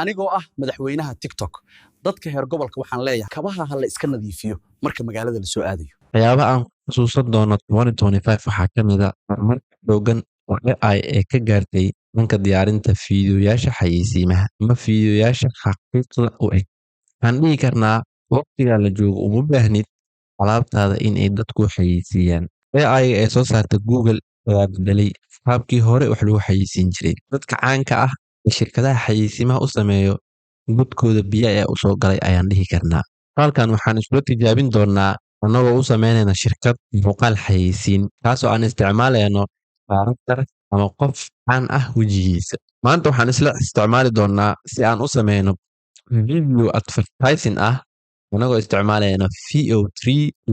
anigoo ah madaxweynaha TikTok dadka heer gobolka waxaan leeyahay kabaha ha la iska nadiifiyo marka magaalada la soo aadayo. waxyaabaha aan xusuusan doono 2025 waxaa ka mid ah horumarka xooggan oo AI ee ka gaartay dhanka diyaarinta fiidiyoyaasha xayeysiimaha ama fiidiyoyaasha xaqiiqda u eg. Waxaan dhihi karnaa waqtiga la joogo uma baahnid alaabtaada in ay dadku xayeysiiyaan. AI ee soo saarta Google ayaa bedelay qaabkii hore wax lagu xayeysiin jiray. Dadka caanka ah ee shirkadaha xayeysiimaha u sameeyo godkooda biyo ayaa u soo galay ayaan dhihi karnaa. Halkan waxaan isla tijaabin doonaa annagoo u sameynayna shirkad muuqaal xayeysiin kaasoo aan isticmaalayno karakter ama qof caan ah wejigiisa. Maanta waxaan isla isticmaali doonaa si aan u sameyno video advertising ah annagoo isticmaalayna VO3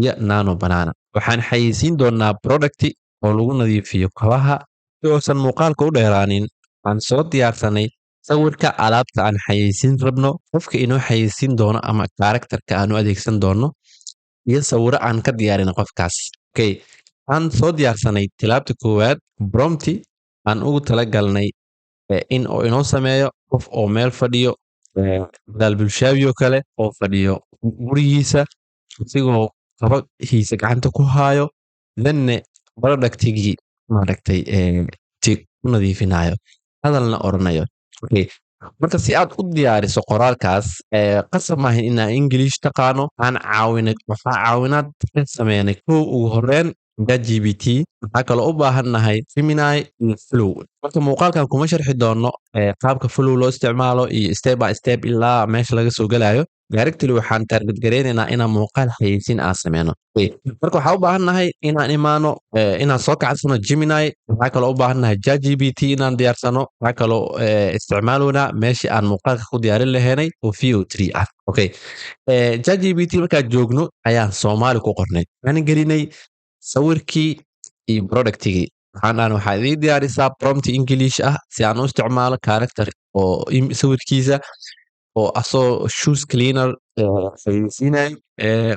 iyo Nano Banana. Waxaan xayeysiin doonaa product oo lagu nadiifiyo kabaha si uusan muuqaalka u dheeraanin. Aan soo diyaarsanay sawirka alaabta aan xayeysiin rabno, qofka inoo xayeysiin doono ama karakterka aan u adeegsan doono iyo sawiro aan ka diyaarin qofkaas. Okay, aan soo diyaarsanay tilaabta koowaad prompt aan ugu talagalnay in oo inoo sameeyo qof oo meel fadhiyo dal bulshaawiyo kale oo fadhiyo gurigiisa isigoo kabahiisa gacanta ku haayo then productigii maaragtay ku nadiifinayo hadalna oranayo. Okay, marka si aad u diyaariso qoraalkaas qasab maahan inaa English taqaano. waxaa caawinaad ka sameynay kow ugu horreyn ChatGPT. waxaa kaloo u baahannahay Gemini iyo Flow. marka muuqaalkan kuma sharxi doono qaabka Flow loo isticmaalo iyo step by step ilaa meesha laga soo galayo. Directly waxaan target gareynaynaa inaan muuqaal xayeysiin aan sameyno. marka waxaa u baahannahay inaan imaano inaan soo kacsano Gemini. waxaa kaloo u baahannahay ChatGPT inaan diyaarsano. waxaa kaloo isticmaaloynaa meeshii aan muuqaalka ku diyaarin lahaynay oo VO3 ah. Okay, ChatGPT markaan joogno ayaan Soomaali ku qornay. waxaan gelinay sawirkii iyo productigii. waxaa idin diyaarisaa prompt English ah si aan u isticmaalo character oo sawirkiisa oo asoo shoes cleaner xayeysiinayo.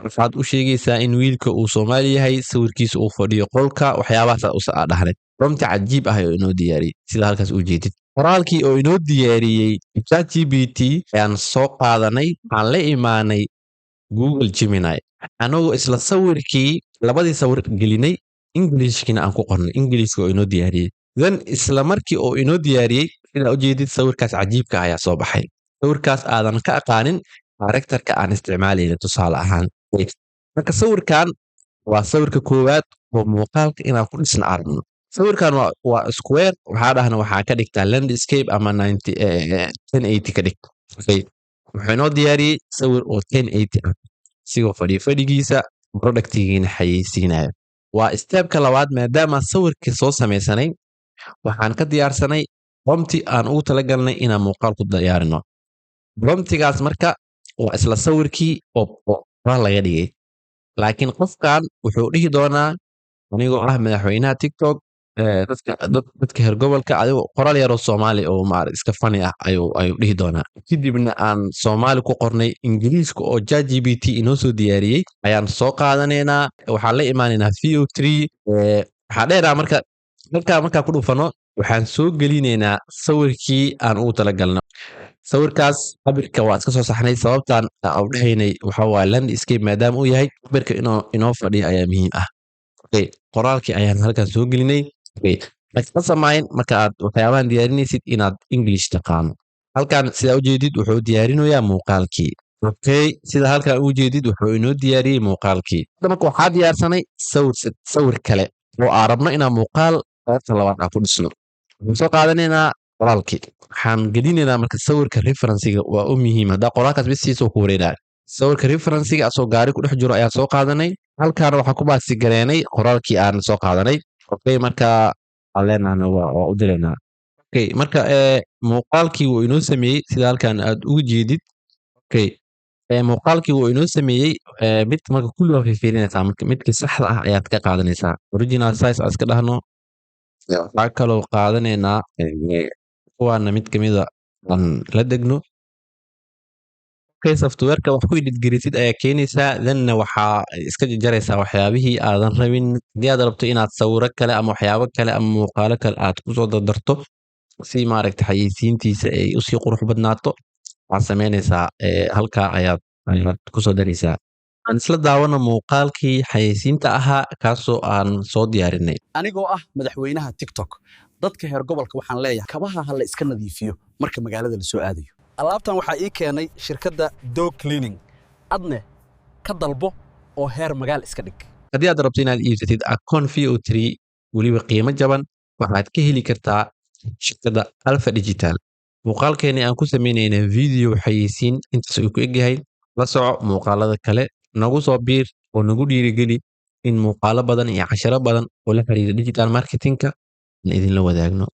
waxaad u sheegaysaa in wiilka uu Soomaali yahay, sawirkiisa uu fadhiyo qolka, waxyaabahaas aa dhahnay. prompt cajiib ah oo inoo diyaariyey sida halkaas u jeedid. qoraalkii oo inoo diyaariyey ChatGPT ayaan soo qaadanay, waxaan la imaanay Google Gemini anagoo isla sawirkii labadii sawir gelinay Englishkina aan ku qornay. Englishka oo inoo diyaariyey then isla markii oo inoo diyaariyey sida u jeedid sawirkaas cajiibka ayaa soo baxay. sawirkaas aadan ka aqaanin karakterka aan isticmaalayna tusaale ahaan. marka sawirkan waa sawirka koowaad oo muuqaalka inaan ku dhisna aragno. sawirkan waa square. waxaa dhahna waxaa ka dhigtaa landscape ama 1080 ka dhig. Okay, wuxuu inoo diyaariyey sawir oo 1080 ah isigoo fadhigiisa productigiina xayeysiinayo. waa stepka labaad. maadaama sawirkii soo sameysanay waxaan ka diyaarsanay prompt aan ugu talagalnay inaan muuqaal ku diyaarino. promptigaas marka waa isla sawirkii oo qoraal laga dhigay, laakiin qofkan wuxuu dhihi doonaa anigoo ah madaxweynaha TikTok dadka heer gobolka adigoo qoraal yaroo Soomaali oo iska funny ah ayuu dhihi doonaa. kadibna aan Soomaali ku qornay Ingiriiska oo ChatGPT inoo soo diyaariyey ayaan soo qaadanaynaa. waxaan la imaanaynaa VO3. waxaa dheeraa markaa ku dhufano waxaan soo gelinaynaa sawirkii aan ugu talagalno. sawirkaas cabirka waa iska soo saxnay. sababtaan aan u dhahaynay waxa waaye landscape maadaama uu yahay cabirka inoo fadhiya ayaa muhiim ah. Okay, qoraalkii ayaan halkan soo gelinay. Okay, iska samayn marka aad waxyaabahan diyaarinaysid inaad English taqaano. halkan sidaa ujeedid wuxuu diyaarinayaa muuqaalkii. Okay, sida halkan u jeedid wuxuu inoo diyaariyey muuqaalkii. marka waxaa diyaarsanay sawir kale oo aan rabno inaan muuqaal qaybta labaad aan ku dhisno. waxaan soo qaadanaynaa qoraalkii. waxaan gelinaynaa marka sawirka referencega waa u muhiim. haddaa qoraalkaas bisiisa ku wareegaa sawirka referencega asoo gaari ku dhex jiro ayaa soo qaadanay. halkaana waxaan ku baasi gareynay qoraalkii aan soo qaadanay. Okay, marka aleenana waa u dilaynaa. Okay, marka muuqaalkii wuu inoo sameeyey sida halkan aad ugu jeedid. Okay, muuqaalkii wuu inoo sameeyey midka marka kulli waa fiirinaysaa. marka midka saxda ah ayaad ka qaadanaysaa. original size aan iska dhahno. waxaa kaloo qaadanaynaa kuwaana mid kamida aan la degno. Okay, softwareka wax ku edit garisid ayaa keenaysaa thenna waxaa iska jaraysaa waxyaabihii aadan rabin. haddii aad rabto inaad sawiro kale ama waxyaabo kale ama muuqaalo kale aad kusoo dardarto si maaragta xayeysiintiisa ay usii qurux badnaato waxaad samaynaysaa halkaa ayaad kusoo daraysaa. Aan isla daawano muuqaalkii xayeysiinta ahaa kaasoo aan soo diyaarinay. anigoo ah madaxweynaha tiktok dadka heer gobolka waxaan leeyahay kabaha ha la iska nadiifiyo marka magaalada la soo aadayo alaabtan waxaa ii keenay shirkadda dog cleaning adne ka dalbo oo heer magaal iska dhig Haddii aad rabto inaad iibsatid akoon VO3 weliba qiimo jaban, waxaad ka heli kartaa shirkadda Alpha Digital. Muuqaalkeeni aan ku samaynayna video xayeysiin intaas uu ku egyahay. La soco muuqaalada kale, nagu soo biir oo nagu dhiirigeli in muuqaalo badan iyo casharo badan oo la xiriira digital marketingka aan idinla wadaagno.